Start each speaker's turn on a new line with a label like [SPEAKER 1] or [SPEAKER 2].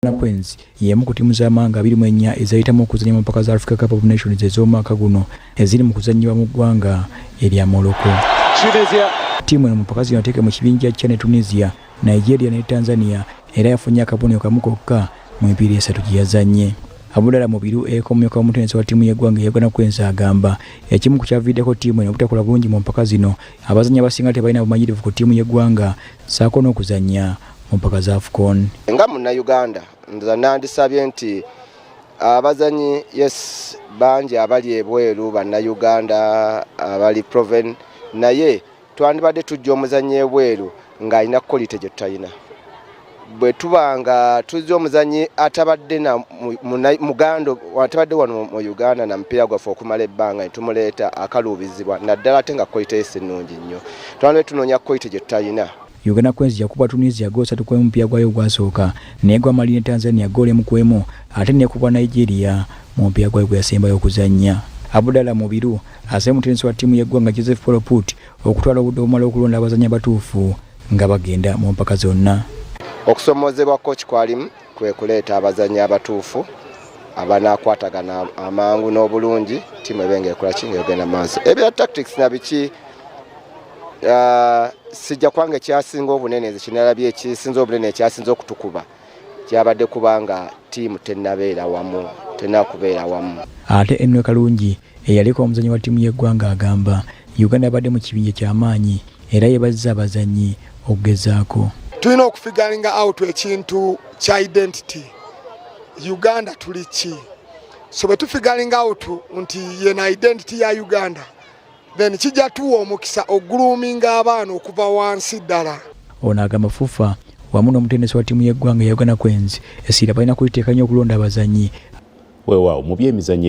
[SPEAKER 1] Queens yemu ku timu z'amanga 24 ezayitamu okuzannya mu mpaka za Africa Cup of Nations ez'omwaka guno eziri mu kuzannyibwa mu ggwanga erya Morocco. Timu eno mu mpaka zino yateeka mu kibinja kya Tunisia, Nigeria ne Tanzania era yafunye akabonero kamu kokka mu mipiira 3 gye yazannye. Abudala Mubiru omumyuka w'omutenesi wa timu y'eggwanga ya Uganda Queens agamba ekimu ku kyaviiriddeko timu eno obutakola bulungi mu mpaka zino abazannyi abasinga tebalina bumanyirivu ku timu y'eggwanga ssaako n'okuzannya mu mpaka za AFCON.
[SPEAKER 2] Nga Munnayuganda nza nandisabye nti abazanyi bangi abali ebweru Bannayuganda abali proven naye twandibadde tujja omuzannyi ebweru ng'alina quality gye tutalina. Bwe tubanga tuzza omuzannyi atabadde na mugando atabadde wano mu Uganda na mpira gwaffe okumala ebbanga netumuleeta akaluubizibwa naddala ate nga quality ennungi nnyo. Twandibadde tunoonya quality gye tutalina.
[SPEAKER 1] Uganda Queens yakuba Tunisia goal 3 kwemu mpira gwayo gwasooka negwa Mali ne Tanzania goal emu kwemu ate nekubwa Nigeria mu mpira gwayo gwasembayo okuzannya. Abudala Mubiru ase mutenesi wa timu y'eggwanga Joseph Poloput okutwala obudde obumala okulonda abazannyi abatuufu nga bagenda mu mpaka zonna.
[SPEAKER 2] Okusomozebwa coach kwalimu kwe kuleeta abazannyi abatuufu abanaakwatagana amangu n'obulungi timu ebenge ekola kinga egenda maaso. Ebya tactics na biki sijja kwange kyasinga obunene kinalabye ekisinza obunene ekyasinza okutukuba kyabadde kubanga timu tennabeera wamu tennakubeera wamu.
[SPEAKER 1] Ate Enwe Kalungi eyaliko omuzannyi wa timu y'eggwanga agamba Uganda yabadde mu kibinja ky'amaanyi era yebazza abazannyi okugezaako.
[SPEAKER 3] Tulina okufigalinga out ekintu kya identity. Uganda tuli ki? So bwe tufigalinga out nti yena identity ya Uganda then kijja tuwa omukisa oguluminga abaana okuva wansi ddala.
[SPEAKER 1] Ono agamba FUFA wamu n'omutenesi wa timu y'eggwanga ya Uganda Queens essira balina kuliteeka nnyo okulonda abazannyi.
[SPEAKER 4] Weewaawo mu byemizannyo